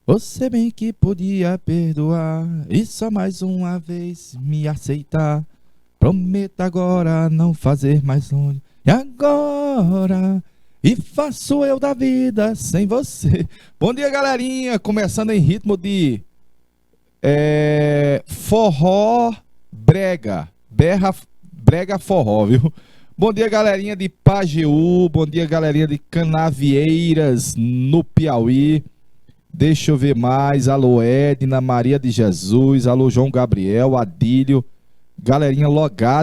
Você bem que podia perdoar e só mais uma vez me aceitar. Prometo agora não fazer mais longe. E agora? E faço eu da vida sem você. Bom dia, galerinha. Começando em ritmo de forró brega. Brega forró, viu? Bom dia, galerinha de Pajeú. Bom dia, galerinha de Canavieiras, no Piauí. Deixa eu ver mais. Alô, Edna, Maria de Jesus. Alô, João Gabriel, Adílio. Galerinha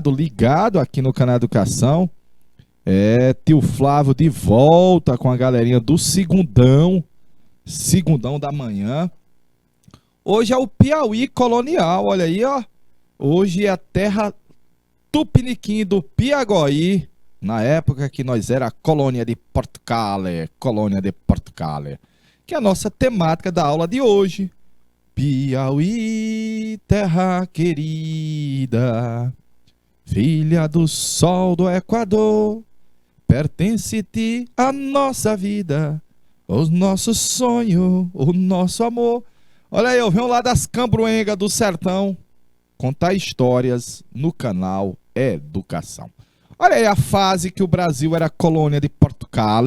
ligado aqui no canal Educação. Tio Flávio de volta com a galerinha do Segundão da manhã. Hoje é o Piauí colonial, olha aí, ó. Hoje é a terra tupiniquim do Piaguaí, na época que nós era colônia de Portugal, que é a nossa temática da aula de hoje. Piauí, terra querida, filha do sol do Equador, pertence-te a nossa vida, o nosso sonho, o nosso amor. Olha aí, eu venho lá das Cambruengas do Sertão contar histórias no canal Educação. Olha aí a fase que o Brasil era colônia de Portugal,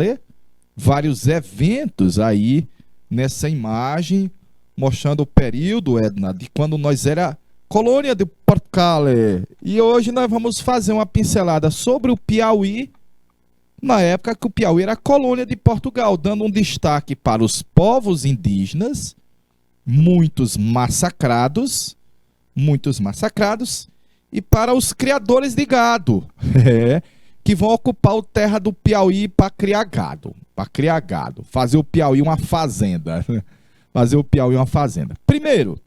vários eventos aí nessa imagem, mostrando o período, Edna, de quando nós era colônia de Portugal. E hoje nós vamos fazer uma pincelada sobre o Piauí, na época que o Piauí era colônia de Portugal, dando um destaque para os povos indígenas, muitos massacrados, e para os criadores de gado, que vão ocupar o terra do Piauí para criar gado, fazer o Piauí uma fazenda. Primeiro,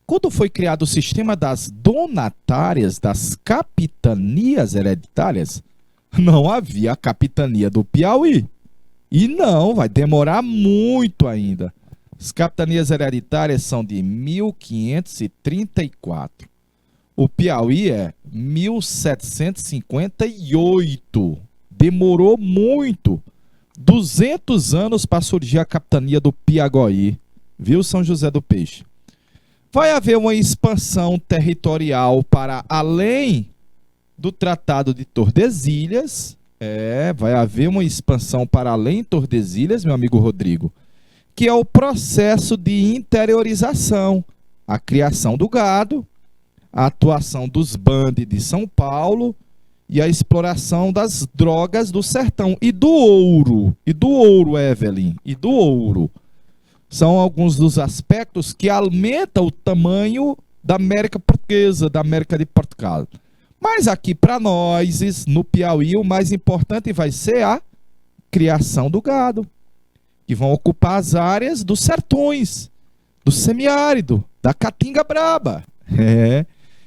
quando foi criado o sistema das donatárias, das capitanias hereditárias, não havia a capitania do Piauí. E não, vai demorar muito ainda. As capitanias hereditárias são de 1534. O Piauí é 1758. Demorou muito. 200 anos para surgir a capitania do Piaguaí. Viu, São José do Peixe? Vai haver uma expansão territorial para além do Tratado de Tordesilhas. Vai haver uma expansão para além de Tordesilhas, meu amigo Rodrigo, que é o processo de interiorização, a criação do gado, a atuação dos bandes de São Paulo e a exploração das drogas do sertão e do ouro, Evelyn, e do ouro. São alguns dos aspectos que aumentam o tamanho da América Portuguesa, da América de Portugal. Mas aqui para nós, no Piauí, o mais importante vai ser a criação do gado, que vão ocupar as áreas dos sertões, do semiárido, da Caatinga Braba.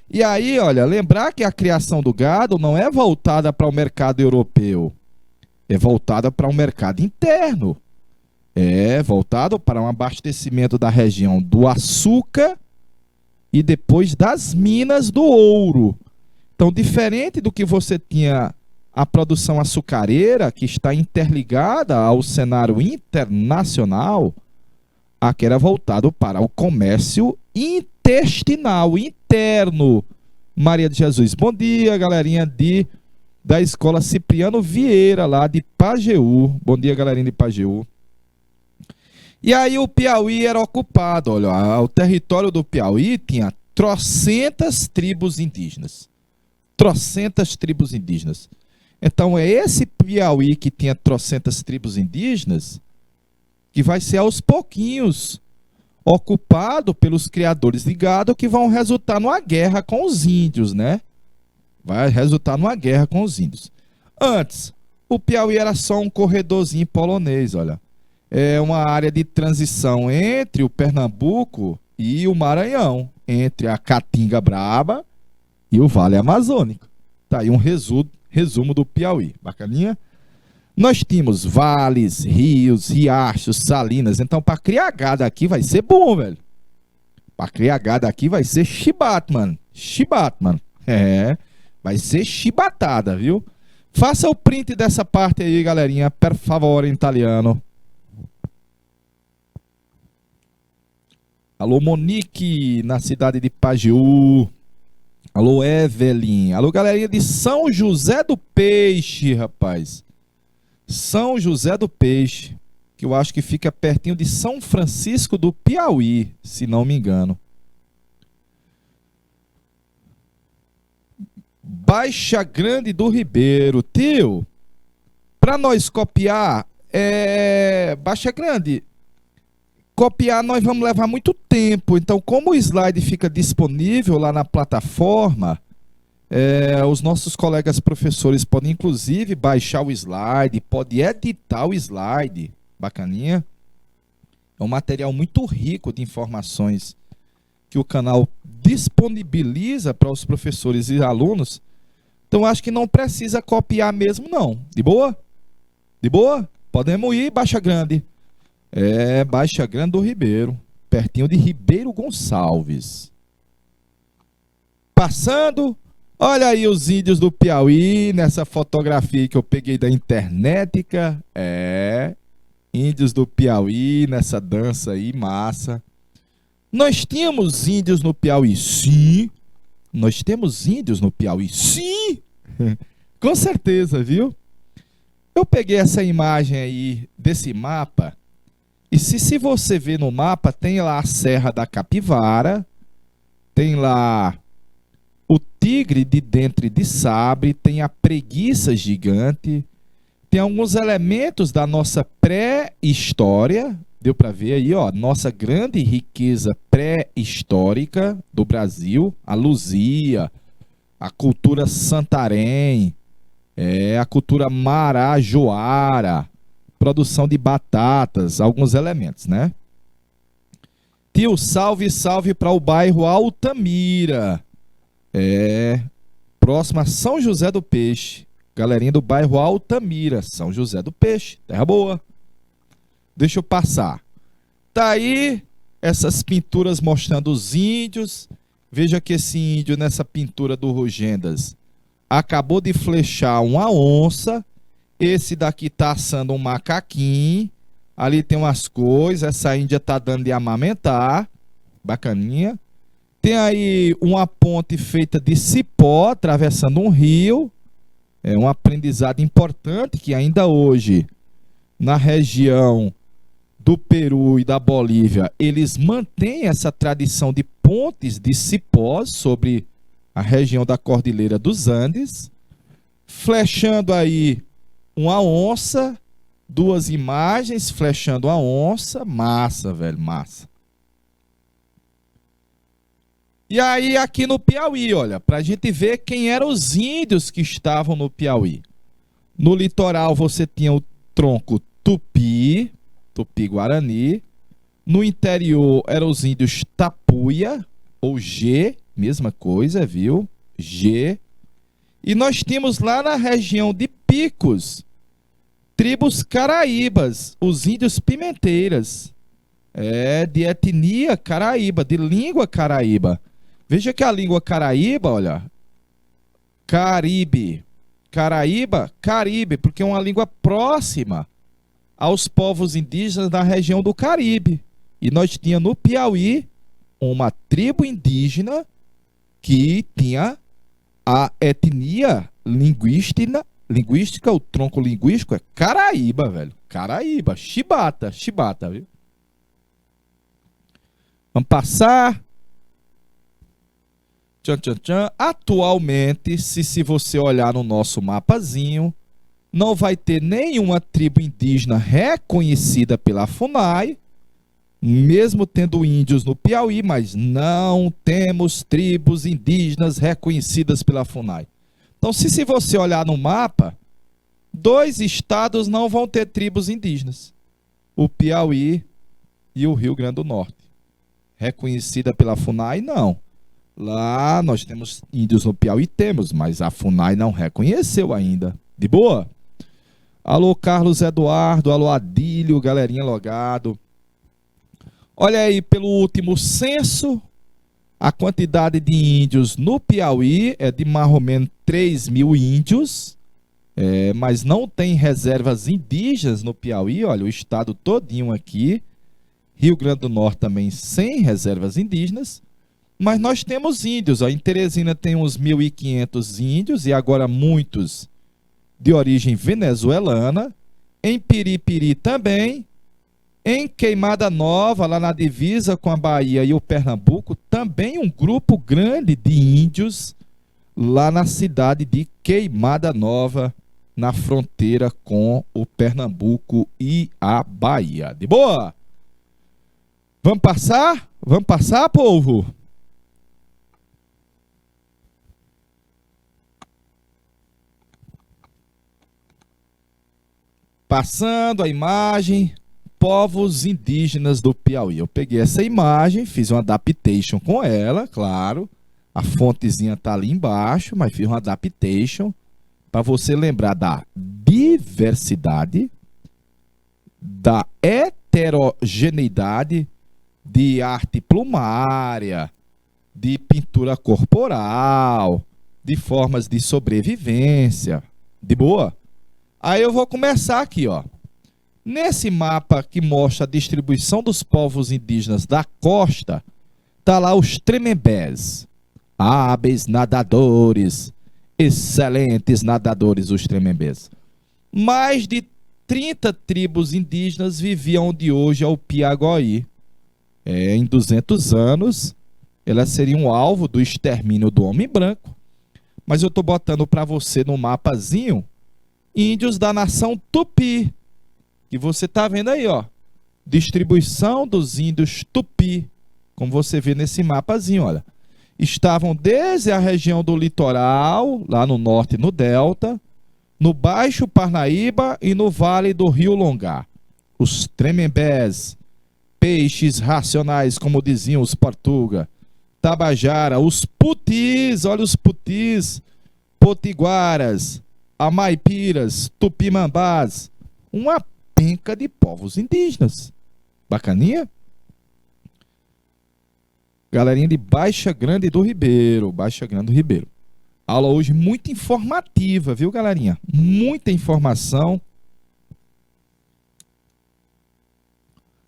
E aí, olha, lembrar que a criação do gado não é voltada para o mercado europeu, é voltada para o mercado interno. É voltado para um abastecimento da região do açúcar e depois das minas do ouro. Então, diferente do que você tinha a produção açucareira, que está interligada ao cenário internacional, aqui era voltado para o comércio intestinal, interno. Maria de Jesus, bom dia, galerinha da Escola Cipriano Vieira, lá de Pajeú. Bom dia, galerinha de Pajeú. E aí o Piauí era ocupado, olha, o território do Piauí tinha trocentas tribos indígenas. Então é esse Piauí que tinha trocentas tribos indígenas que vai ser aos pouquinhos ocupado pelos criadores de gado, que vão resultar numa guerra com os índios, né? Vai resultar numa guerra com os índios. Antes, o Piauí era só um corredorzinho polonês, olha. É uma área de transição entre o Pernambuco e o Maranhão, entre a Caatinga Braba e o Vale Amazônico. Tá aí um resumo do Piauí. Bacaninha? Nós tínhamos vales, rios, riachos, salinas. Então, para criar gado aqui vai ser bom, velho. Para criar gado aqui vai ser chibata, mano. Vai ser chibatada, viu? Faça o print dessa parte aí, galerinha, per favore, em italiano. Alô, Monique, na cidade de Pajeú. Alô, Evelyn. Alô, galerinha de São José do Peixe, rapaz. São José do Peixe, que eu acho que fica pertinho de São Francisco do Piauí, se não me engano. Baixa Grande do Ribeiro. Tio, para nós copiar, Baixa Grande, copiar nós vamos levar muito tempo. Então, como o slide fica disponível lá na plataforma, os nossos colegas professores podem, inclusive, baixar o slide, pode editar o slide. Bacaninha. É um material muito rico de informações que o canal disponibiliza para os professores e alunos. Então, acho que não precisa copiar mesmo, não. De boa? De boa? Podemos ir, Baixa Grande. Baixa Grande do Ribeiro, pertinho de Ribeiro Gonçalves. Passando, olha aí os índios do Piauí, nessa fotografia que eu peguei da internet. Índios do Piauí, nessa dança aí, massa. Nós tínhamos índios no Piauí, sim. Nós temos índios no Piauí, sim. Com certeza, viu? Eu peguei essa imagem aí desse mapa. E se você ver no mapa, tem lá a Serra da Capivara, tem lá o Tigre de Dente de Sabre, tem a Preguiça Gigante, tem alguns elementos da nossa pré-história, deu para ver aí, ó, nossa grande riqueza pré-histórica do Brasil, a Luzia, a cultura Santarém, a cultura Marajoara, produção de batatas, alguns elementos, né? Tio, salve, salve para o bairro Altamira. Próximo a São José do Peixe. Galerinha do bairro Altamira, São José do Peixe, terra boa. Deixa eu passar. Tá aí essas pinturas mostrando os índios. Veja que esse índio nessa pintura do Rugendas acabou de flechar uma onça. Esse daqui tá assando um macaquinho. Ali tem umas coisas. Essa índia tá dando de amamentar. Bacaninha. Tem aí uma ponte feita de cipó, atravessando um rio. É um aprendizado importante que ainda hoje, na região do Peru e da Bolívia, eles mantêm essa tradição de pontes de cipós sobre a região da Cordilheira dos Andes. Flechando aí uma onça, duas imagens, flechando a onça, massa, velho, massa. E aí aqui no Piauí, olha, para a gente ver quem eram os índios que estavam no Piauí. No litoral você tinha o tronco Tupi, Tupi-Guarani. No interior eram os índios Tapuia, ou G, mesma coisa, viu? G. E nós tínhamos lá na região de Picos, tribos caraíbas, os índios pimenteiras, de etnia caraíba, de língua caraíba. Veja que a língua caraíba, olha, Caribe, Caraíba, Caribe, porque é uma língua próxima aos povos indígenas da região do Caribe. E nós tínhamos no Piauí uma tribo indígena que tinha a etnia linguística, o tronco linguístico é Caraíba, velho. Caraíba, chibata, viu? Vamos passar. Tchan, tchan, tchan. Atualmente, se você olhar no nosso mapazinho, não vai ter nenhuma tribo indígena reconhecida pela FUNAI, mesmo tendo índios no Piauí, mas não temos tribos indígenas reconhecidas pela FUNAI. Então, se você olhar no mapa, 2 estados não vão ter tribos indígenas. O Piauí e o Rio Grande do Norte. Reconhecida pela FUNAI, não. Lá nós temos índios no Piauí, temos, mas a FUNAI não reconheceu ainda. De boa? Alô, Carlos Eduardo, alô, Adílio, galerinha logado. Olha aí, pelo último censo, a quantidade de índios no Piauí é de mais ou menos 3.000 índios. mas não tem reservas indígenas no Piauí. Olha, o estado todinho aqui, Rio Grande do Norte também sem reservas indígenas, mas nós temos índios. Ó. Em Teresina tem uns 1.500 índios e agora muitos de origem venezuelana. Em Piripiri também. Em Queimada Nova, lá na divisa com a Bahia e o Pernambuco, também um grupo grande de índios lá na cidade de Queimada Nova, na fronteira com o Pernambuco e a Bahia. De boa? Vamos passar? Vamos passar, povo? Passando a imagem, povos indígenas do Piauí. Eu peguei essa imagem, fiz uma adaptation com ela, claro. A fontezinha tá ali embaixo, mas fiz uma adaptation para você lembrar da diversidade, da heterogeneidade de arte plumária, de pintura corporal, de formas de sobrevivência. De boa? Aí eu vou começar aqui, ó. Nesse mapa que mostra a distribuição dos povos indígenas da costa, tá lá os Tremembés, hábeis nadadores, excelentes nadadores, os Tremembés. Mais de 30 tribos indígenas viviam onde hoje é o Piaguaí. Em 200 anos, elas seriam alvo do extermínio do homem branco. Mas eu estou botando para você no mapazinho índios da nação Tupi, que você está vendo aí, ó. Distribuição dos índios Tupi, como você vê nesse mapazinho, olha. Estavam desde a região do litoral, lá no norte e no delta, no Baixo Parnaíba e no Vale do Rio Longá. Os Tremembés, peixes racionais, como diziam os Portuga, Tabajara, os Putis, olha os Putis, Potiguaras, Amaipiras, Tupimambás, uma penca de povos indígenas. Bacaninha? Galerinha de Baixa Grande do Ribeiro, Baixa Grande do Ribeiro. Aula hoje muito informativa, viu, galerinha? Muita informação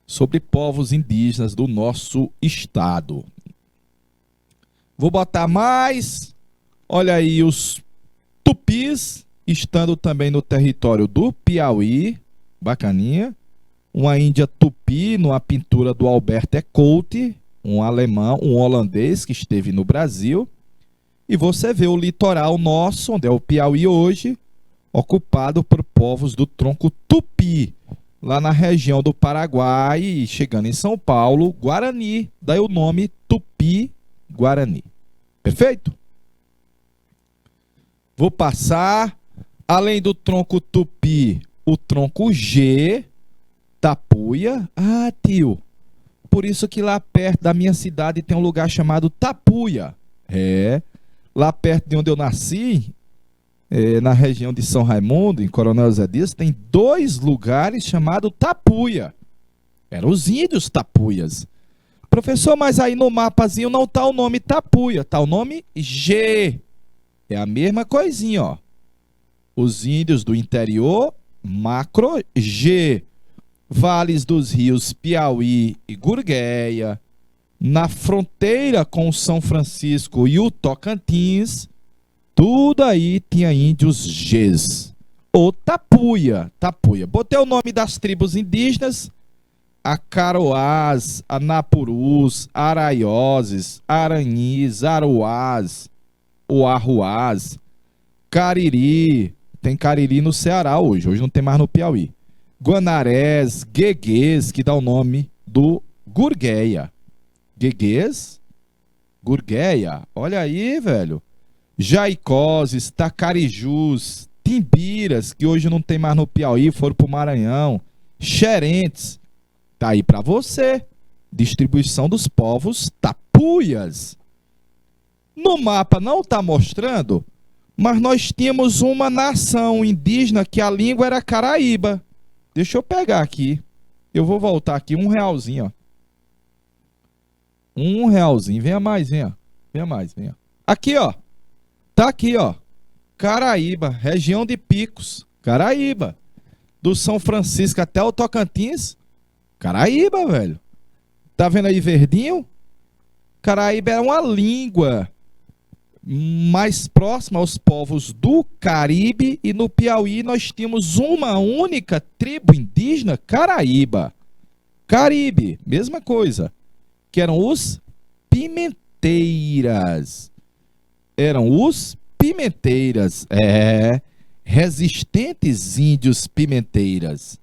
sobre povos indígenas do nosso estado. Vou botar mais. Olha aí os Tupis, estando também no território do Piauí. Bacaninha. Uma índia Tupi, numa pintura do Albert Ecoute, um alemão, um holandês que esteve no Brasil. E você vê o litoral nosso, onde é o Piauí hoje, ocupado por povos do tronco Tupi, lá na região do Paraguai, e chegando em São Paulo, Guarani. Daí o nome Tupi-Guarani. Perfeito? Vou passar, além do tronco Tupi, o tronco G, Tapuia. Ah, tio, por isso que lá perto da minha cidade tem um lugar chamado Tapuia. Lá perto de onde eu nasci, na região de São Raimundo, em Coronel Zé Dias, tem 2 lugares chamados Tapuia. Eram os índios Tapuias. Professor, mas aí no mapazinho não está o nome Tapuia, está o nome G. É a mesma coisinha, ó. Os índios do interior, macro G. Vales dos rios Piauí e Gurgueia. Na fronteira com o São Francisco e o Tocantins, tudo aí tinha índios Gs. Ou Tapuia, Tapuia. Botei o nome das tribos indígenas: Acaroás, Anapurus, Araioses, Aranhis, Aruás, Oarruás, Cariri. Tem Cariri no Ceará hoje não tem mais no Piauí. Guanarés, Gueguês, que dá o nome do Gurgueia. Gueguês, Gurgueia, olha aí, velho. Jaicoses, Tacarijus, Timbiras, que hoje não tem mais no Piauí, foram pro Maranhão. Xerentes, tá aí para você. Distribuição dos povos Tapuias. No mapa não tá mostrando, mas nós tínhamos uma nação indígena que a língua era Caraíba. Deixa eu pegar aqui. Eu vou voltar aqui, R$1, ó. R$1. Venha mais, venha. Venha mais, venha. Aqui, ó. Tá aqui, ó. Caraíba, região de Picos, Caraíba. Do São Francisco até o Tocantins, Caraíba, velho. Tá vendo aí verdinho? Caraíba era uma língua mais próxima aos povos do Caribe, e no Piauí nós tínhamos uma única tribo indígena, Caraíba. Caribe, mesma coisa, que eram os pimenteiras. Eram os pimenteiras, resistentes índios pimenteiras.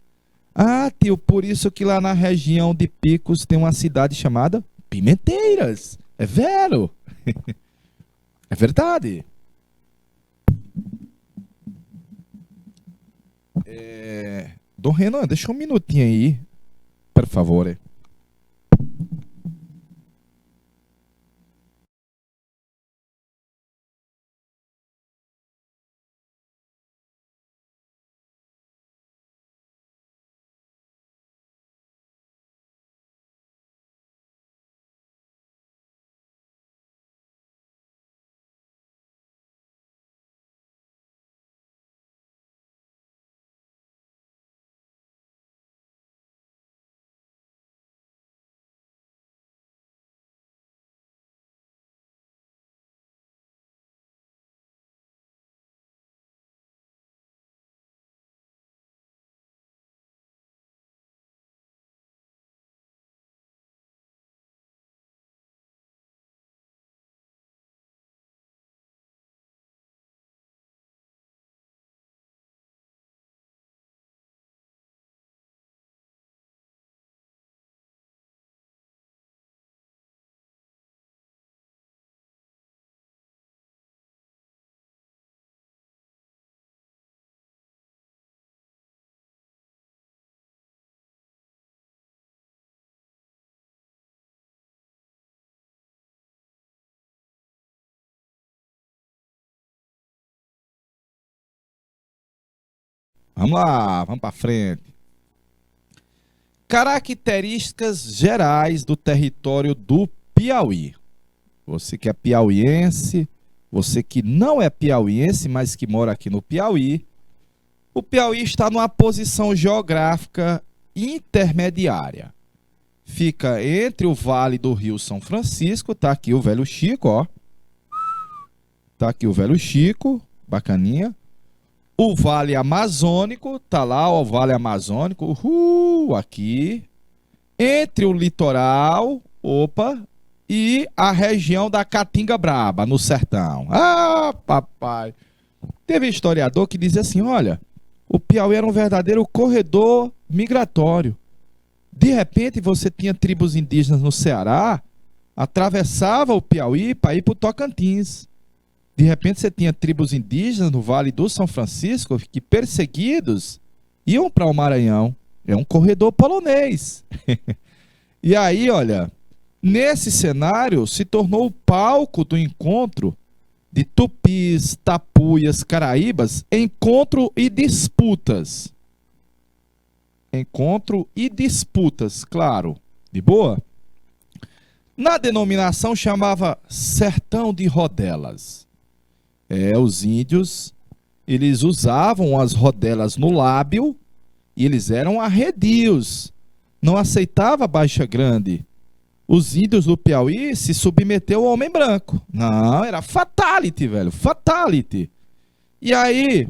Ah, tio, por isso que lá na região de Picos tem uma cidade chamada Pimenteiras. É vero? É verdade. Dom Renan, deixa um minutinho aí, por favor. Vamos lá, vamos para frente. Características gerais do território do Piauí. Você que é piauiense, você que não é piauiense, mas que mora aqui no Piauí. O Piauí está numa posição geográfica intermediária. Fica entre o Vale do Rio São Francisco, tá aqui o Velho Chico, ó. Tá aqui o Velho Chico, bacaninha. O Vale Amazônico, tá lá ó, o Vale Amazônico, aqui. Entre o litoral, e a região da Caatinga Braba, no sertão. Ah, papai! Teve historiador que dizia assim, olha, o Piauí era um verdadeiro corredor migratório. De repente você tinha tribos indígenas no Ceará, atravessava o Piauí para ir para o Tocantins. De repente você tinha tribos indígenas no Vale do São Francisco que, perseguidos, iam para o Maranhão. É um corredor polonês. E aí, olha, nesse cenário se tornou o palco do encontro de tupis, tapuias, caraíbas, encontro e disputas. Encontro e disputas, claro. De boa? Na denominação chamava Sertão de Rodelas. Os índios, eles usavam as rodelas no lábio e eles eram arredios. Não aceitava baixa grande. Os índios do Piauí se submeteu ao homem branco. Não, era fatality, velho, fatality. E aí,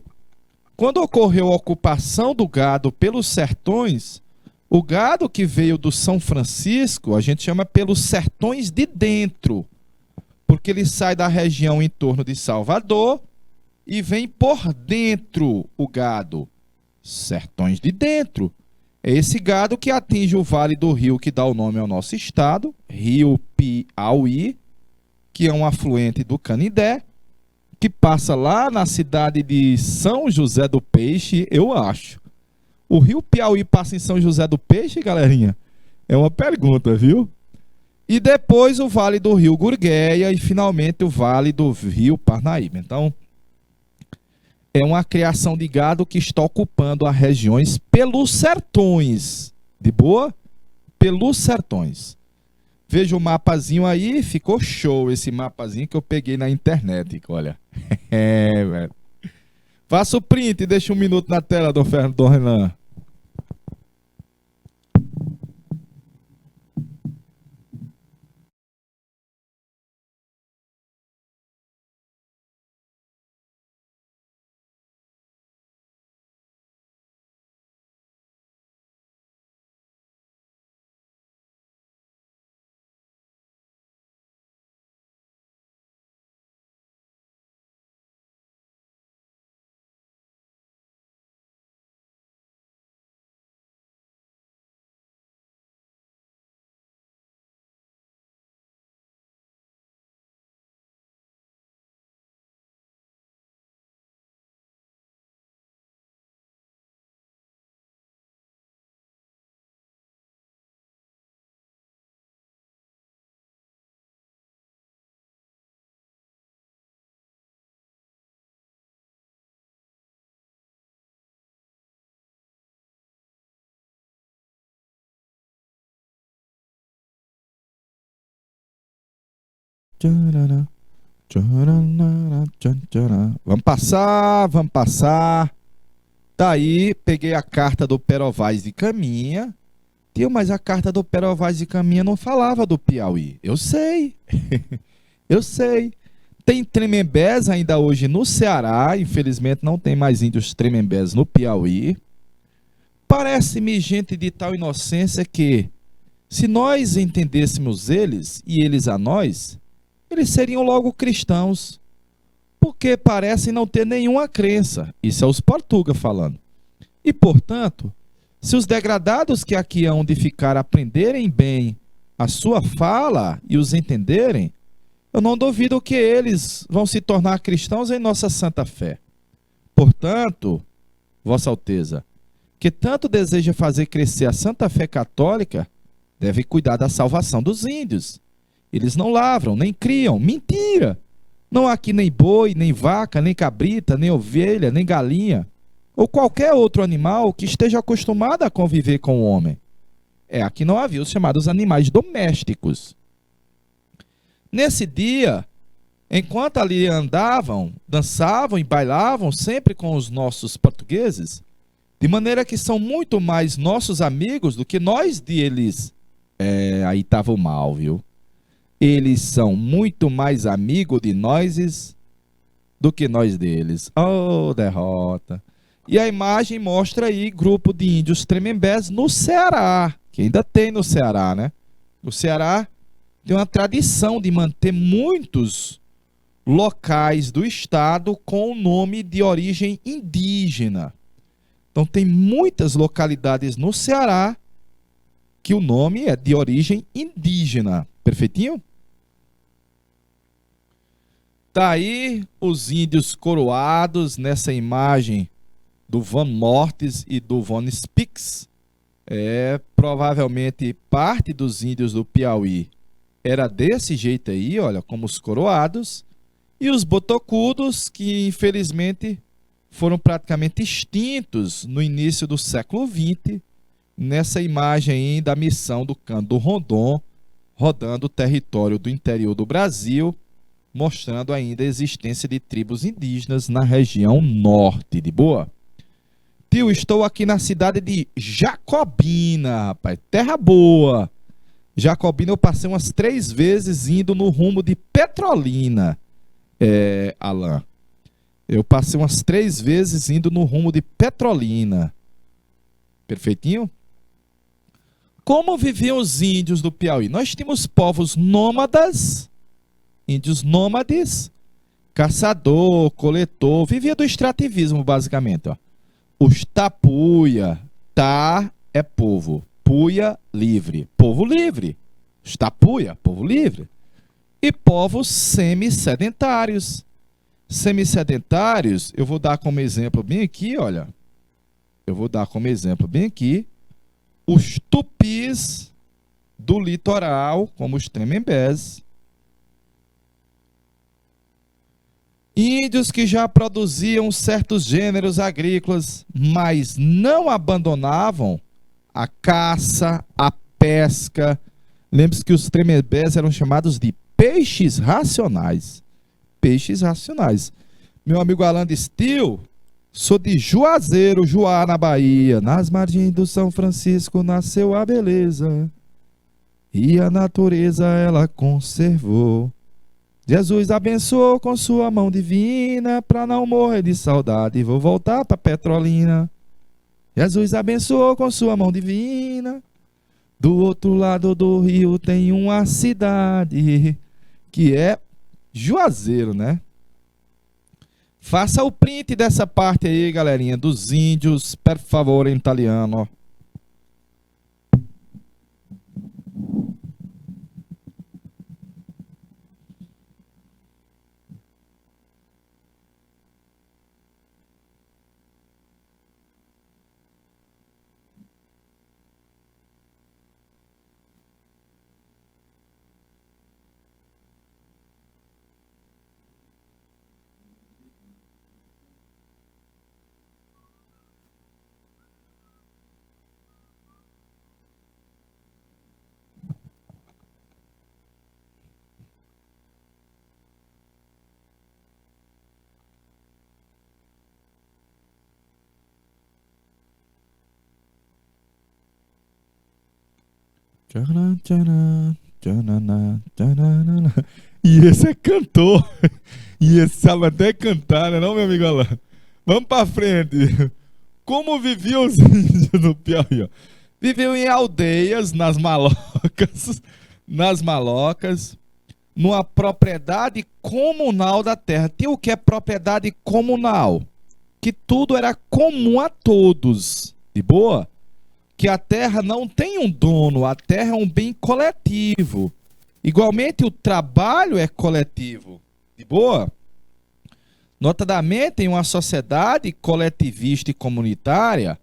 quando ocorreu a ocupação do gado pelos sertões, o gado que veio do São Francisco, a gente chama pelos sertões de dentro, porque ele sai da região em torno de Salvador e vem por dentro o gado. Sertões de dentro. É esse gado que atinge o Vale do Rio, que dá o nome ao nosso estado, Rio Piauí, que é um afluente do Canindé, que passa lá na cidade de São José do Peixe, eu acho. O Rio Piauí passa em São José do Peixe, galerinha? É uma pergunta, viu? E depois o Vale do Rio Gurgueia e finalmente o Vale do Rio Parnaíba. Então, é uma criação de gado que está ocupando as regiões pelos sertões. De boa? Pelos sertões. Veja o mapazinho aí, ficou show esse mapazinho que eu peguei na internet, olha. Velho. Faça o print e deixa 1 minuto na tela, Dom Renan. Vamos passar, vamos passar. Daí, peguei a carta do Pero Vaz de Caminha. Tio, mas a carta do Pero Vaz de Caminha não falava do Piauí. Eu sei. Eu sei. Tem Tremembés ainda hoje no Ceará. Infelizmente não tem mais índios Tremembés no Piauí. Parece-me gente de tal inocência que, se nós entendêssemos eles e eles a nós, eles seriam logo cristãos, porque parecem não ter nenhuma crença. Isso é os Portuga falando. E, portanto, se os degradados que aqui hão de ficar aprenderem bem a sua fala e os entenderem, eu não duvido que eles vão se tornar cristãos em nossa santa fé. Portanto, Vossa Alteza, que tanto deseja fazer crescer a santa fé católica, deve cuidar da salvação dos índios. Eles não lavram, nem criam. Mentira! Não há aqui nem boi, nem vaca, nem cabrita, nem ovelha, nem galinha, ou qualquer outro animal que esteja acostumado a conviver com o homem. Aqui não havia os chamados animais domésticos. Nesse dia, enquanto ali andavam, dançavam e bailavam sempre com os nossos portugueses, de maneira que são muito mais nossos amigos do que nós deles. Aí estava o mal, viu? Eles são muito mais amigos de nós do que nós deles. Oh, derrota. E a imagem mostra aí grupo de índios Tremembés no Ceará, que ainda tem no Ceará, né? O Ceará tem uma tradição de manter muitos locais do estado com o nome de origem indígena. Então tem muitas localidades no Ceará que o nome é de origem indígena. Perfeitinho? Tá aí os índios coroados nessa imagem do Van Mortes e do Von Spix. Provavelmente parte dos índios do Piauí era desse jeito aí, olha, como os coroados. E os botocudos, que infelizmente foram praticamente extintos no início do século XX, nessa imagem aí da missão do Cândido do Rondon, rodando o território do interior do Brasil, mostrando ainda a existência de tribos indígenas na região norte. De boa? Tio, estou aqui na cidade de Jacobina, rapaz, terra boa. Jacobina eu passei umas 3 vezes indo no rumo de Petrolina, Alain. Eu passei umas 3 vezes indo no rumo de Petrolina. Perfeitinho? Como viviam os índios do Piauí? Nós tínhamos povos nômadas, índios nômades, caçador, coletor, vivia do extrativismo basicamente. Ó. Os tapuia, tá é povo, puia, livre, povo livre. Os tapuia, povo livre. E povos semissedentários. Semissedentários, eu vou dar como exemplo bem aqui, olha. Eu vou dar como exemplo bem aqui os tupis do litoral, como os Tremembés. Índios que já produziam certos gêneros agrícolas, mas não abandonavam a caça, a pesca. Lembre-se que os Tremembés eram chamados de peixes racionais. Peixes racionais. Meu amigo Alan Steele Sou de Juazeiro, Juá, na Bahia. Nas margens do São Francisco nasceu a beleza. E a natureza ela conservou. Jesus abençoou com sua mão divina, pra não morrer de saudade, vou voltar pra Petrolina. Jesus abençoou com sua mão divina. Do outro lado do rio tem uma cidade, que é Juazeiro, né? Faça o print dessa parte aí, galerinha, dos índios, por favor, em italiano. Tcharam, tcharam, tchanana, tchanana. E esse é cantor. E esse sabe até cantar, né, não, meu amigo Alain? Vamos pra frente. Como viviam os índios no Piauí? Ó? Viviam em aldeias, nas malocas, numa propriedade comunal da terra. Tinha o que é propriedade comunal? Que tudo era comum a todos. De boa? Que a terra não tem um dono, a terra é um bem coletivo. Igualmente, o trabalho é coletivo. De boa? Notadamente, em uma sociedade coletivista e comunitária,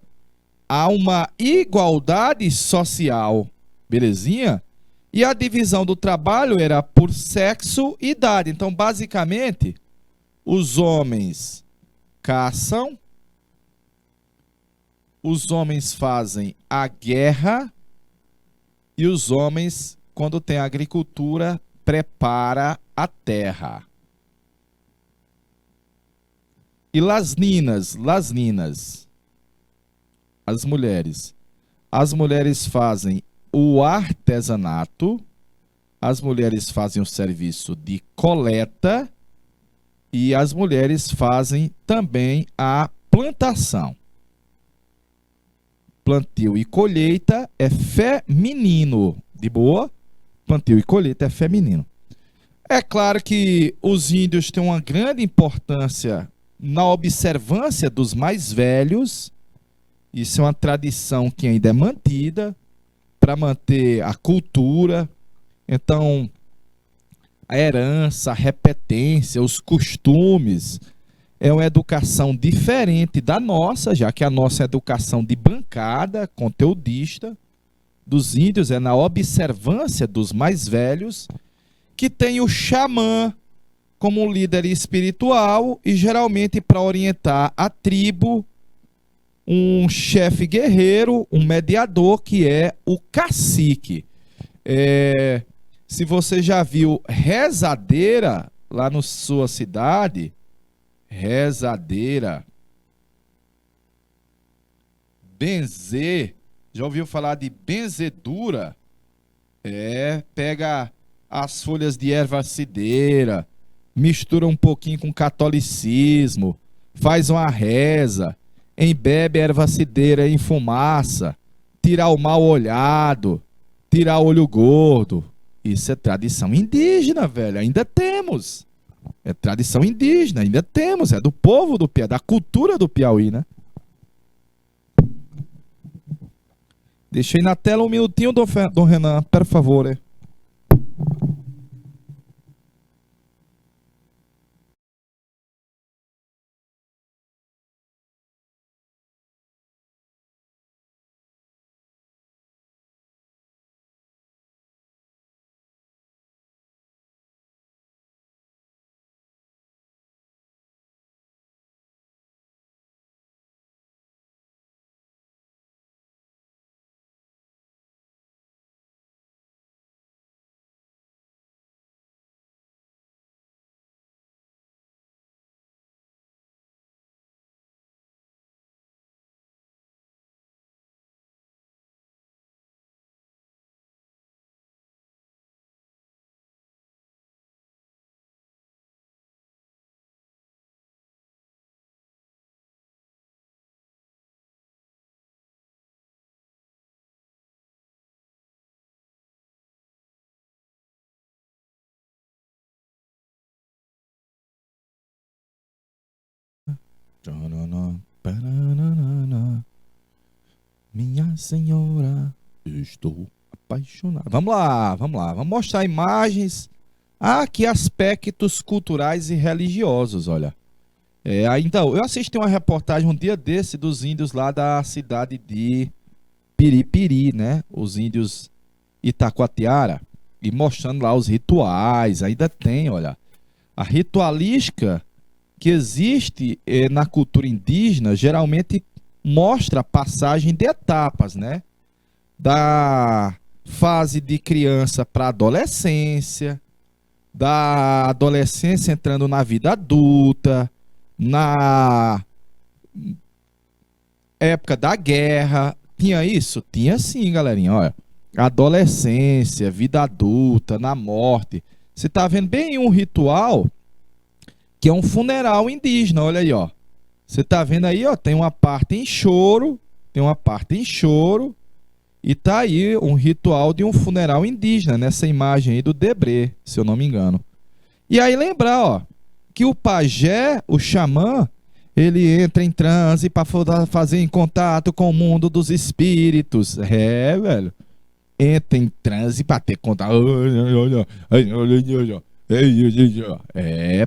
há uma igualdade social. Belezinha? E a divisão do trabalho era por sexo e idade. Então, basicamente, os homens caçam, os homens fazem a guerra e os homens, quando tem agricultura, prepara a terra. E las ninas, as mulheres. As mulheres fazem o artesanato, as mulheres fazem o serviço de coleta e as mulheres fazem também a plantação. Plantio e colheita é feminino, de boa? Plantio e colheita é feminino. É claro que os índios têm uma grande importância na observância dos mais velhos. Isso é uma tradição que ainda é mantida para manter a cultura. Então, a herança, a repetência, os costumes é uma educação diferente da nossa, já que a nossa educação de bancada, conteudista, dos índios é na observância dos mais velhos, que tem o xamã como um líder espiritual e geralmente para orientar a tribo, um chefe guerreiro, um mediador que é o cacique. Se você já viu rezadeira lá na sua cidade, rezadeira, benzer, já ouviu falar de benzedura? Pega as folhas de erva cideira, mistura um pouquinho com catolicismo, faz uma reza, embebe a erva cideira em fumaça, tirar o mal olhado, tirar o olho gordo. Isso é tradição indígena, velho, ainda temos. É tradição indígena, ainda temos, é do povo do Piauí, da cultura do Piauí, né? Deixei na tela um minutinho, Dom Renan, por favor. Minha senhora, estou apaixonado. Vamos lá, vamos lá. Vamos mostrar imagens. Aqui aspectos culturais e religiosos, olha. Ainda eu assisti uma reportagem um dia desse dos índios lá da cidade de Piripiri, né? Os índios Itacoatiara, e mostrando lá os rituais. Ainda tem, olha, a ritualística que existe na cultura indígena geralmente mostra a passagem de etapas, né? Da fase de criança para adolescência, da adolescência entrando na vida adulta, na época da guerra. Tinha isso? Tinha sim, galerinha. Olha, adolescência, vida adulta, na morte. Você tá vendo bem um ritual que é um funeral indígena. Olha aí, ó. Você tá vendo aí, ó, tem uma parte em choro, e tá aí um ritual de um funeral indígena nessa imagem aí do Debré, se eu não me engano. E aí lembrar, ó, que o pajé, o xamã, ele entra em transe para fazer em contato com o mundo dos espíritos. Velho. Entra em transe para ter contato.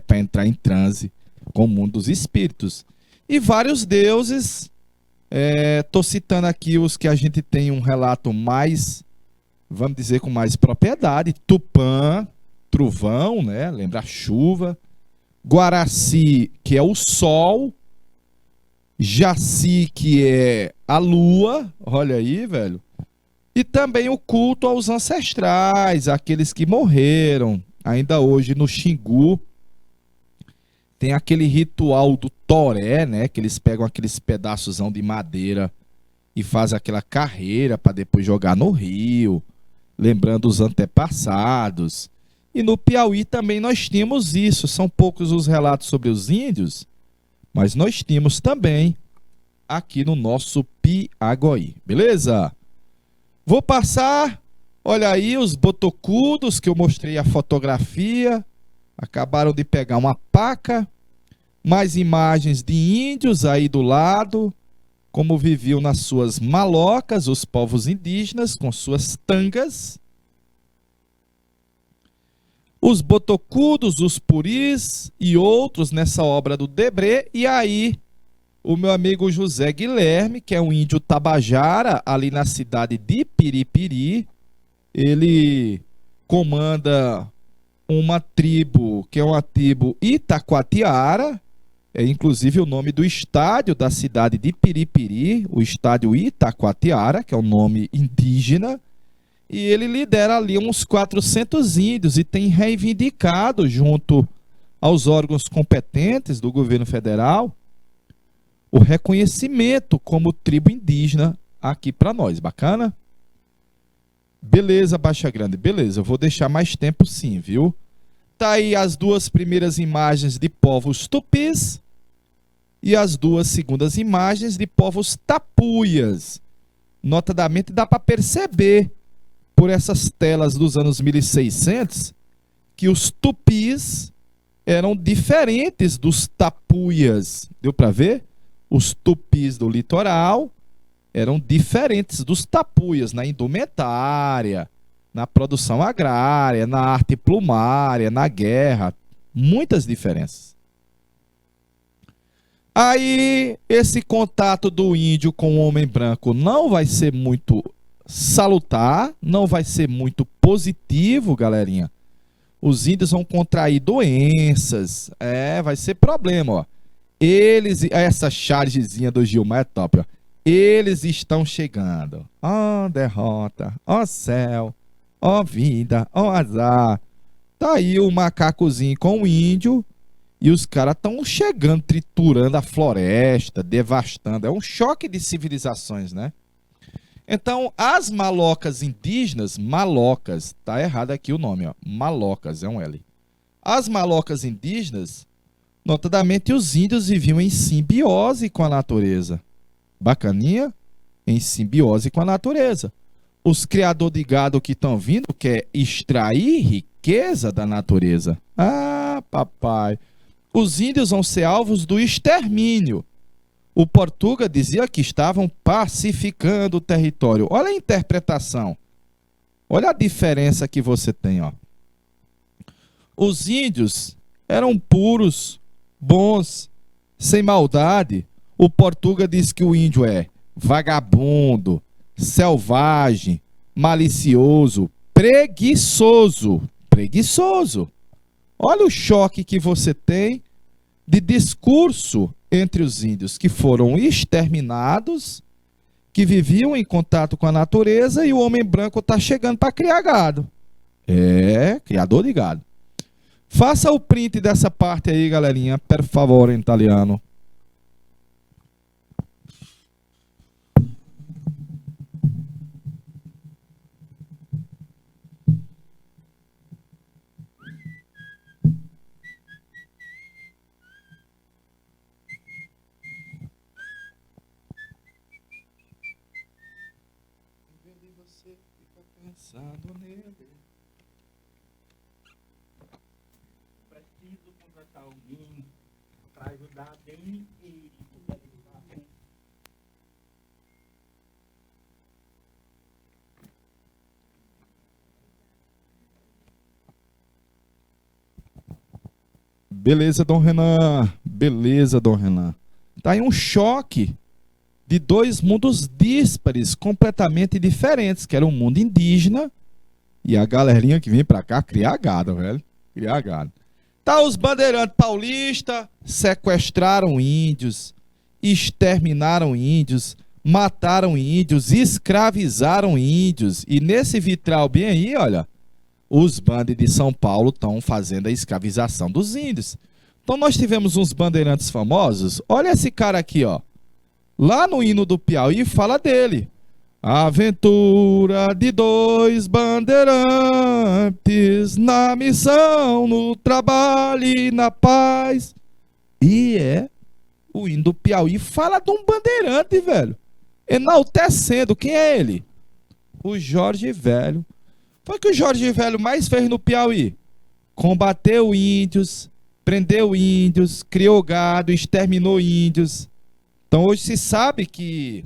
Para entrar em transe com o mundo dos espíritos. E vários deuses, tô citando aqui os que a gente tem um relato mais, vamos dizer, com mais propriedade. Tupã, trovão, né? Lembra a chuva. Guaraci, que é o sol. Jaci, que é a lua. Olha aí, velho. E também o culto aos ancestrais, aqueles que morreram. Ainda hoje no Xingu tem aquele ritual do toré, né? Que eles pegam aqueles pedaços de madeira e fazem aquela carreira para depois jogar no rio, lembrando os antepassados. E no Piauí também nós tínhamos isso. São poucos os relatos sobre os índios, mas nós tínhamos também aqui no nosso Piagoí. Beleza? Vou passar, olha aí os botocudos que eu mostrei a fotografia. Acabaram de pegar uma paca. Mais imagens de índios aí do lado, como viviam nas suas malocas os povos indígenas com suas tangas. Os botocudos, os puris e outros nessa obra do Debré. E aí, o meu amigo José Guilherme, que é um índio tabajara, ali na cidade de Piripiri, ele comanda uma tribo, que é uma tribo Itacoatiara, inclusive o nome do estádio da cidade de Piripiri, o estádio Itacoatiara, que é o nome indígena, e ele lidera ali uns 400 índios e tem reivindicado junto aos órgãos competentes do governo federal o reconhecimento como tribo indígena aqui para nós. Bacana? Beleza, Baixa Grande, beleza. Eu vou deixar mais tempo sim, viu? Tá aí as duas primeiras imagens de povos tupis e as duas segundas imagens de povos tapuias. Notadamente dá para perceber por essas telas dos anos 1600 que os tupis eram diferentes dos tapuias. Deu para ver? Os tupis do litoral eram diferentes dos tapuias na indumentária, na produção agrária, na arte plumária, na guerra. Muitas diferenças. Aí, esse contato do índio com o homem branco não vai ser muito salutar, não vai ser muito positivo, galerinha. Os índios vão contrair doenças, vai ser problema, ó. Essa chargezinha do Gilmar é top, ó. Eles estão chegando. Ó derrota, ó céu, ó vida, ó azar. Tá aí o macacozinho com o índio e os caras estão chegando, triturando a floresta, devastando. É um choque de civilizações, né? Então, as malocas indígenas, malocas, tá errado aqui o nome, ó. Malocas, é um L. As malocas indígenas, notadamente os índios viviam em simbiose com a natureza. Bacaninha? Em simbiose com a natureza. Os criadores de gado que estão vindo quer extrair riqueza da natureza. Ah, papai. os índios vão ser alvos do extermínio. O Portuga dizia que estavam pacificando o território. Olha a interpretação. Olha a diferença que você tem, ó. Os índios eram puros, bons, sem maldade. O Portuga diz que o índio é vagabundo, selvagem, malicioso, preguiçoso. Preguiçoso. Olha o choque que você tem de discurso entre os índios que foram exterminados, que viviam em contato com a natureza, e o homem branco está chegando para criar gado. É, criador de gado. Faça o print dessa parte aí, galerinha, per favore, em italiano. Você fica pensando nele. Preciso contratar alguém para ajudar bem ele. Beleza, Dom Renan. Beleza, Dom Renan. Tá aí um choque de dois mundos díspares, completamente diferentes, que era o mundo indígena e a galerinha que vem pra cá criar gado, velho. Criar gado. Tá, os bandeirantes paulistas sequestraram índios, exterminaram índios, mataram índios, escravizaram índios. E nesse vitral bem aí, olha, os bandos de São Paulo estão fazendo a escravização dos índios. Então nós tivemos uns bandeirantes famosos. Olha esse cara aqui, ó. Lá no hino do Piauí fala dele. A aventura de dois bandeirantes na missão, no trabalho e na paz. E o hino do Piauí fala de um bandeirante, velho. Enaltecendo. Quem é ele? O Jorge Velho. Foi o que o Jorge Velho mais fez no Piauí. Combateu índios, prendeu índios, criou gado, exterminou índios. Então hoje se sabe que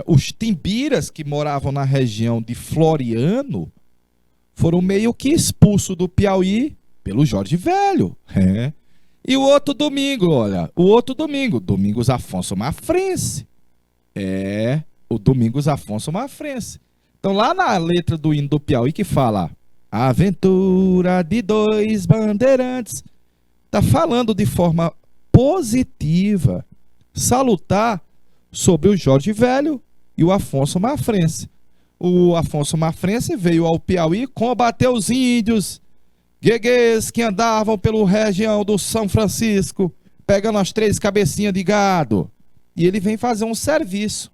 os timbiras que moravam na região de Floriano foram meio que expulsos do Piauí pelo Jorge Velho. É. E o outro domingo, olha, Domingos Afonso Mafrense. O Domingos Afonso Mafrense. Então lá na letra do hino do Piauí que fala a aventura de dois bandeirantes, tá falando de forma positiva, salutar sobre o Jorge Velho e o Afonso Mafrense. O Afonso Mafrense veio ao Piauí combater os índios, gueguês que andavam pela região do São Francisco, pegando as 3 cabecinhas de gado. E ele vem fazer um serviço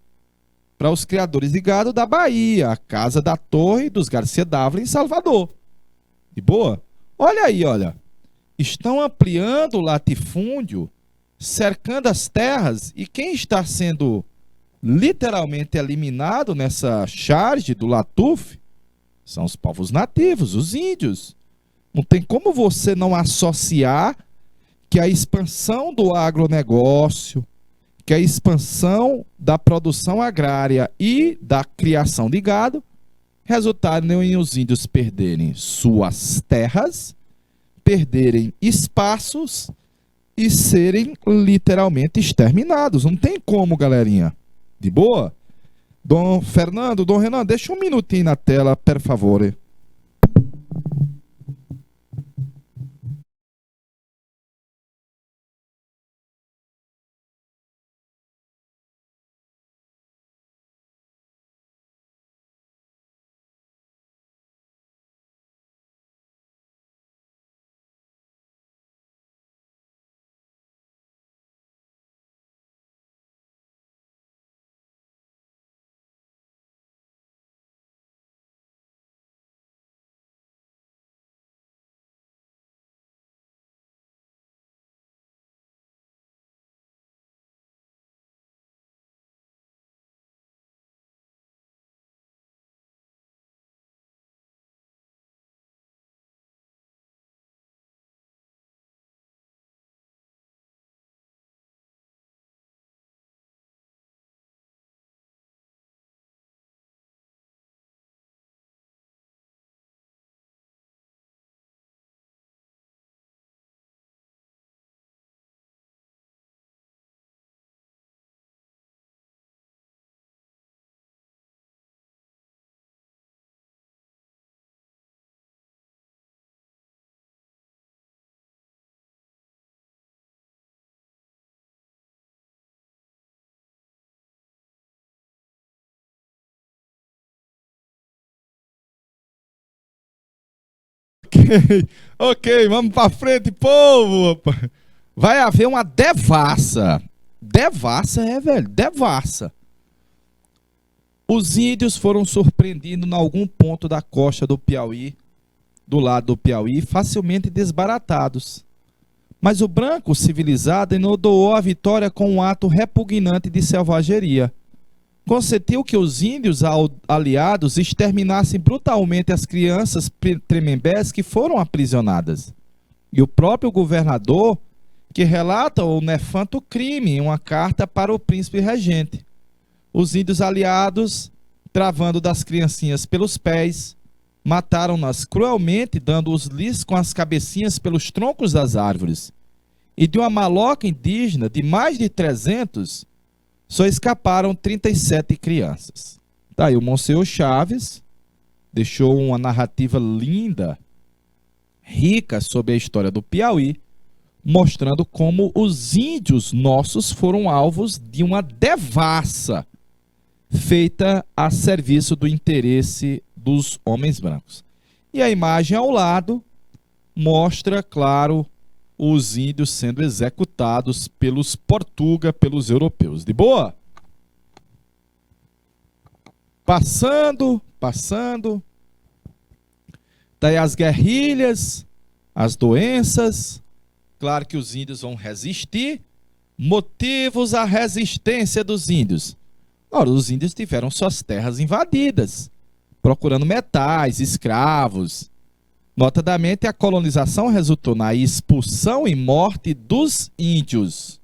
para os criadores de gado da Bahia, a Casa da Torre dos Garcia Dávila em Salvador. De boa? Olha aí, olha. Estão ampliando o latifúndio, cercando as terras, e quem está sendo literalmente eliminado nessa charge do Latuf são os povos nativos, os índios. Não tem como você não associar que a expansão do agronegócio, que a expansão da produção agrária e da criação de gado resultaram em os índios perderem suas terras, perderem espaços e serem literalmente exterminados. Não tem como, galerinha. De boa? Dom Fernando, Dom Renan, deixa um minutinho na tela, per favore. Ok, vamos pra frente, povo. Vai haver uma devassa. Devassa, velho, devassa. Os índios foram surpreendidos em algum ponto da costa do Piauí, do lado do Piauí, facilmente desbaratados. Mas o branco civilizado enodoou a vitória com um ato repugnante de selvageria. Consentiu que os índios aliados exterminassem brutalmente as crianças tremembés que foram aprisionadas. E o próprio governador, que relata o nefasto crime em uma carta para o príncipe regente. Os índios aliados, travando das criancinhas pelos pés, mataram-nas cruelmente, dando-os-lhes com as cabecinhas pelos troncos das árvores. E de uma maloca indígena de mais de 300, só escaparam 37 crianças. Tá aí, o Monsenhor Chaves deixou uma narrativa linda, rica sobre a história do Piauí, mostrando como os índios nossos foram alvos de uma devassa feita a serviço do interesse dos homens brancos. E a imagem ao lado mostra, claro, os índios sendo executados pelos pelos europeus. De boa? Passando. Daí as guerrilhas, as doenças. Claro que os índios vão resistir. Motivos à resistência dos índios. Ora, os índios tiveram suas terras invadidas, procurando metais, escravos. Notadamente, a colonização resultou na expulsão e morte dos índios.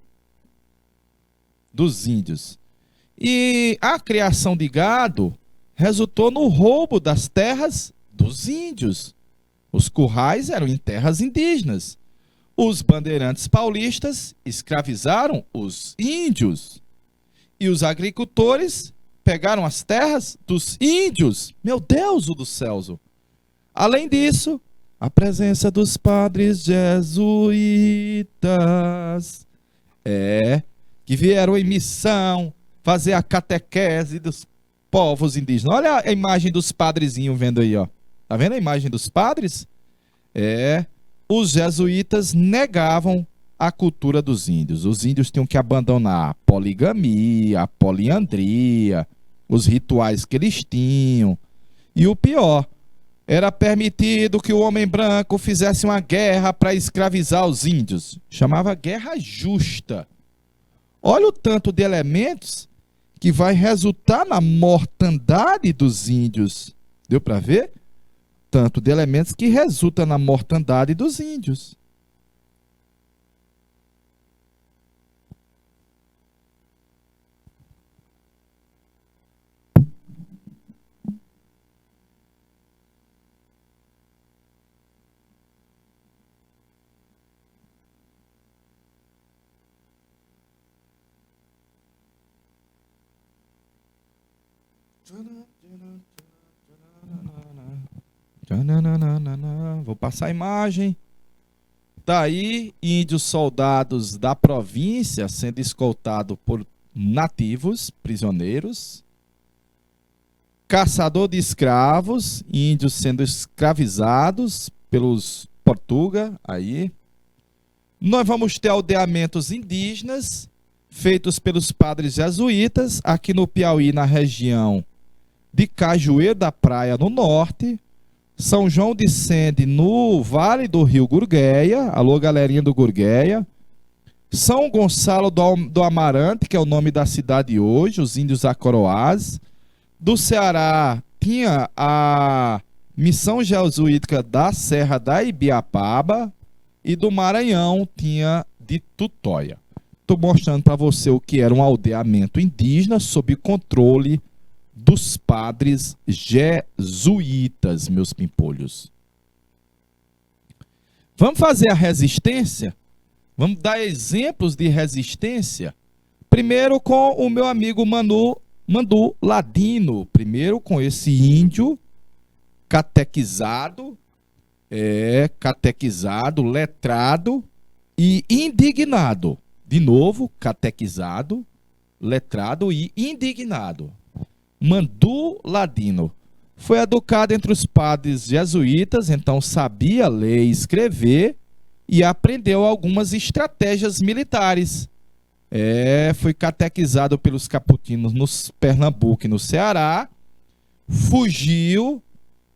E a criação de gado resultou no roubo das terras dos índios. Os currais eram em terras indígenas. Os bandeirantes paulistas escravizaram os índios. E os agricultores pegaram as terras dos índios. Meu Deus do céu! Além disso, a presença dos padres jesuítas, que vieram em missão fazer a catequese dos povos indígenas. Olha a imagem dos padrezinhos vendo aí, ó. Tá vendo a imagem dos padres? Os jesuítas negavam a cultura dos índios. Os índios tinham que abandonar a poligamia, a poliandria, os rituais que eles tinham. E o pior, era permitido que o homem branco fizesse uma guerra para escravizar os índios. Chamava guerra justa. Olha o tanto de elementos que vai resultar na mortandade dos índios. Deu para ver? Tanto de elementos que resulta na mortandade dos índios. Vou passar a imagem. Tá aí, índios soldados da província sendo escoltados por nativos, prisioneiros. Caçador de escravos, índios sendo escravizados pelos portugueses. Aí. Nós vamos ter aldeamentos indígenas feitos pelos padres jesuítas aqui no Piauí, na região de Cajueiro da Praia, no norte. São João de Sende, no Vale do Rio Gurgueia. Alô, galerinha do Gurgueia. São Gonçalo do Amarante, que é o nome da cidade hoje, os índios Acoroás. Do Ceará tinha a Missão Jesuítica da Serra da Ibiapaba. E do Maranhão tinha de Tutóia. Estou mostrando para você o que era um aldeamento indígena sob controle dos padres jesuítas, meus pimpolhos. Vamos fazer a resistência? Vamos dar exemplos de resistência? Primeiro com o meu amigo Mandu Ladino. Primeiro com esse índio catequizado, letrado e indignado. De novo, catequizado, letrado e indignado. Mandu Ladino Foi educado entre os padres jesuítas, então sabia ler e escrever e aprendeu algumas estratégias militares. Foi catequizado pelos caputinos no Pernambuco e no Ceará, fugiu,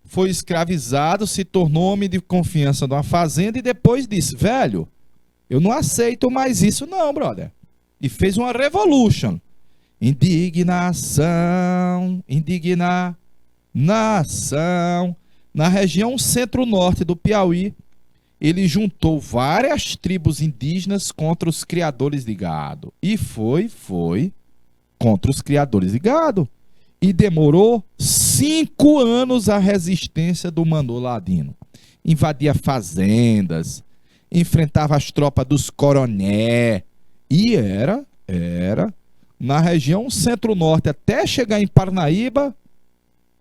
foi escravizado, se tornou homem de confiança de uma fazenda e depois disse: velho, eu não aceito mais isso não, brother. E fez uma revolution. Indignação, indignação. Na região centro-norte do Piauí, ele juntou várias tribos indígenas contra os criadores de gado. E foi contra os criadores de gado. E demorou 5 anos a resistência do Manu Ladino. Invadia fazendas, enfrentava as tropas dos coroné. E era na região centro-norte até chegar em Parnaíba.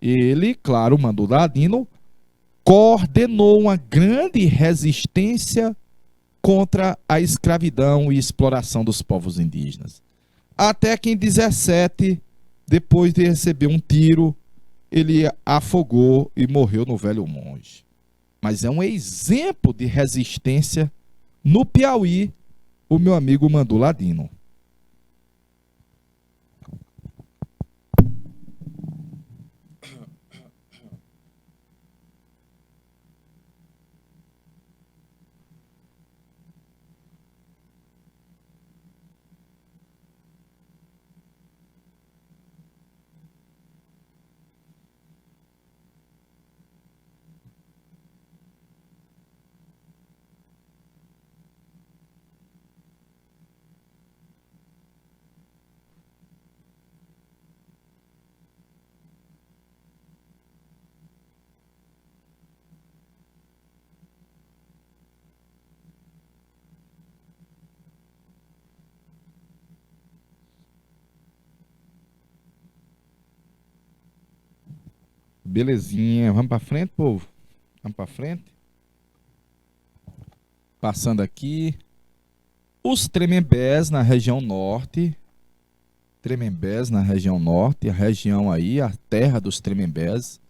Ele, claro, Manu Ladino, coordenou uma grande resistência contra a escravidão e exploração dos povos indígenas. Até que em 17, depois de receber um tiro, ele afogou e morreu no Velho Monte. Mas é um exemplo de resistência no Piauí, o meu amigo Manu Ladino. Belezinha, vamos para frente, povo? Vamos para frente? Passando aqui, os Tremembés na região norte. Tremembés na região norte, a região aí, a terra dos Tremembés,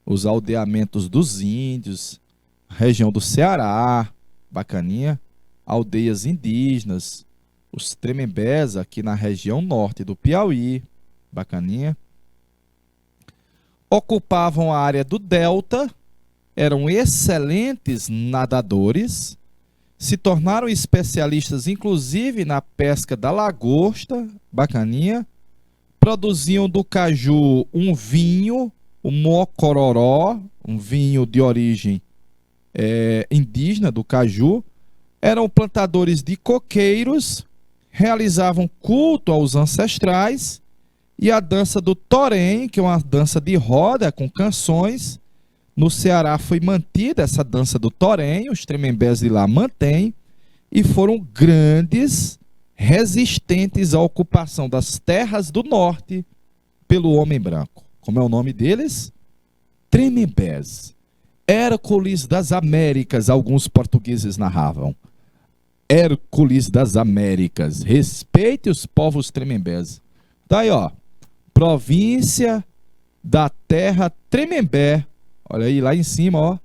os aldeamentos dos índios, a região do Ceará, bacaninha, aldeias indígenas, os Tremembés aqui na região norte do Piauí, bacaninha. Ocupavam a área do delta, eram excelentes nadadores, se tornaram especialistas inclusive na pesca da lagosta, bacaninha, produziam do caju um vinho, o mocororó, um vinho de origem indígena do caju, eram plantadores de coqueiros, realizavam culto aos ancestrais. E a dança do torém, que é uma dança de roda com canções. No Ceará foi mantida essa dança do torém, os Tremembés de lá mantêm, e foram grandes resistentes à ocupação das terras do norte pelo homem branco. Como é o nome deles? Tremembés. Hércules das Américas, alguns portugueses narravam. Hércules das Américas. Respeite os povos Tremembés. Tá aí, ó. Província da terra Tremembé. Olha aí, lá em cima, ó.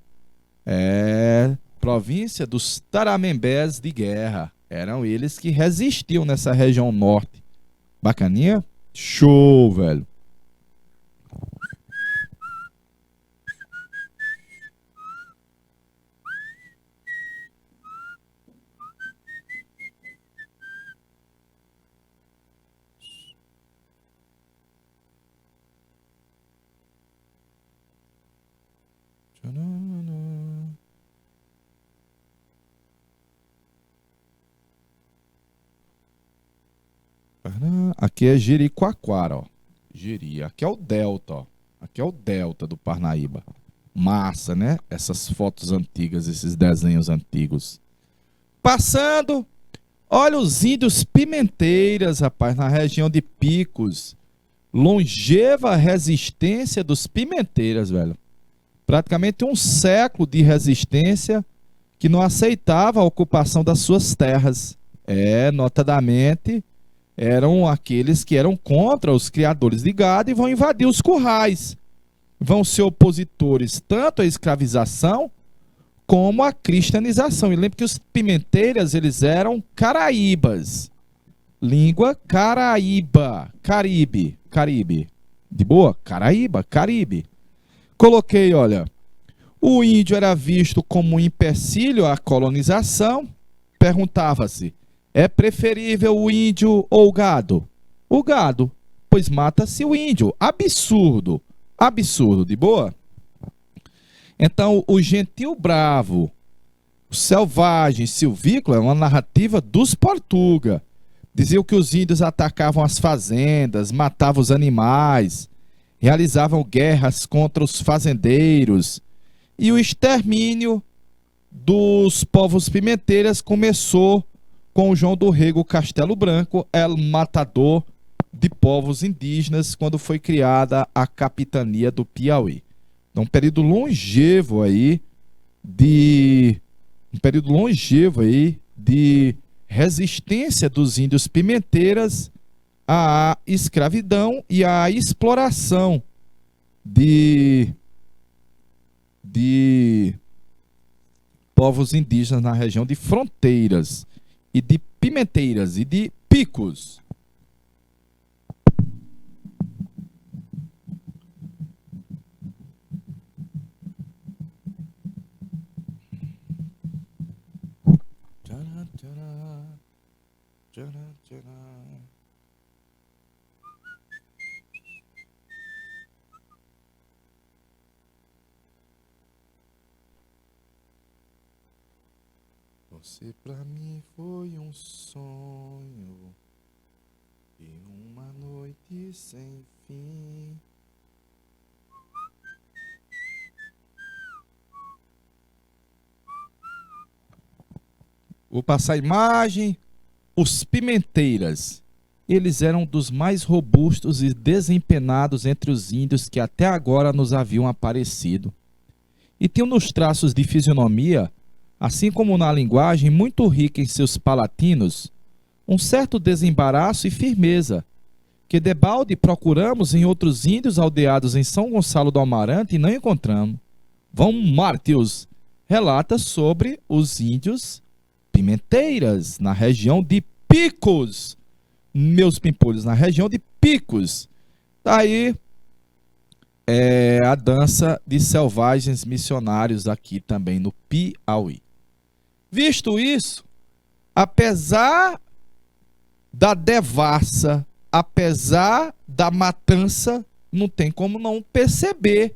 Província dos Taramembés de guerra. Eram eles que resistiam nessa região norte. Bacaninha? Show, velho. Aqui é Jericoacoara, ó. Aqui é o delta, ó. Aqui é o delta do Parnaíba. Massa, né? Essas fotos antigas, esses desenhos antigos. Passando, olha os índios pimenteiras, rapaz, na região de Picos. Longeva resistência dos pimenteiras, velho. Praticamente um século de resistência que não aceitava a ocupação das suas terras. Notadamente, eram aqueles que eram contra os criadores de gado e vão invadir os currais. vão ser opositores tanto à escravização como à cristianização. E lembre que os pimenteiras, eles eram caraíbas. Língua caraíba, Caribe. De boa? Caraíba, Caribe. Coloquei, olha, o índio era visto como um empecilho à colonização. Perguntava-se, é preferível o índio ou o gado? O gado, pois mata-se o índio. Absurdo, absurdo, de boa? Então, o gentil bravo, o selvagem, silvícola, é uma narrativa dos Portuga. Diziam que os índios atacavam as fazendas, matavam os animais, realizavam guerras contra os fazendeiros. E o extermínio dos povos pimenteiras começou com o João do Rego Castelo Branco, el matador de povos indígenas, quando foi criada a capitania do Piauí. Então, um período longevo aí de resistência dos índios pimenteiras à escravidão e à exploração de povos indígenas na região de Fronteiras e de Pimenteiras e de Picos. Você pra mim foi um sonho e uma noite sem fim. Vou passar a imagem. Os pimenteiras, eles eram dos mais robustos e desempenados entre os índios que até agora nos haviam aparecido. E tinham nos traços de fisionomia, assim como na linguagem muito rica em seus palatinos, um certo desembaraço e firmeza, que debalde procuramos em outros índios aldeados em São Gonçalo do Amarante e não encontramos. Von Martius relata sobre os índios pimenteiras na região de Picos, meus pimpolhos, na região de Picos. Daí a dança de selvagens missionários aqui também no Piauí. Visto isso, apesar da devassa, apesar da matança, não tem como não perceber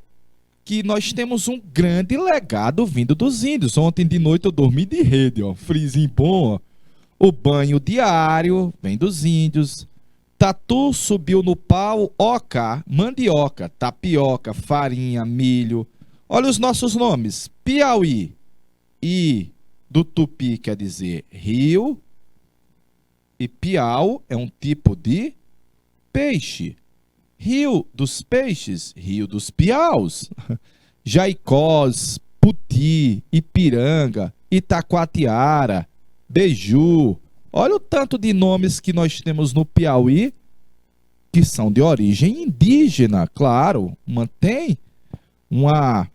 que nós temos um grande legado vindo dos índios. Ontem de noite eu dormi de rede, ó, frisinho bom, ó. O banho diário vem dos índios. Tatu subiu no pau, oca, mandioca, tapioca, farinha, milho. Olha os nossos nomes, Piauí, e do tupi quer dizer rio, e piau é um tipo de peixe. Rio dos peixes, rio dos piaus. Jaicós, Puti, Ipiranga, Itacoatiara, Beju. Olha o tanto de nomes que nós temos no Piauí, que são de origem indígena, claro, mantém uma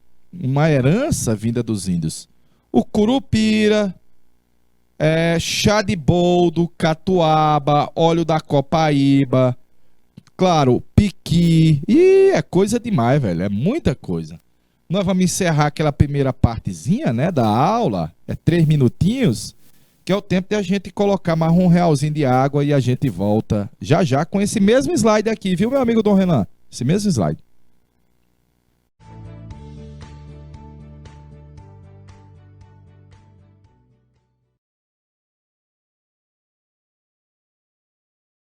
herança vinda dos índios. O Curupira, chá de boldo, catuaba, óleo da copaíba, claro, piqui. E é coisa demais, velho, é muita coisa. Nós vamos encerrar aquela primeira partezinha, né, da aula, 3 minutinhos, que é o tempo de a gente colocar mais um realzinho de água e a gente volta já já com esse mesmo slide aqui, viu, meu amigo Dom Renan? Esse mesmo slide.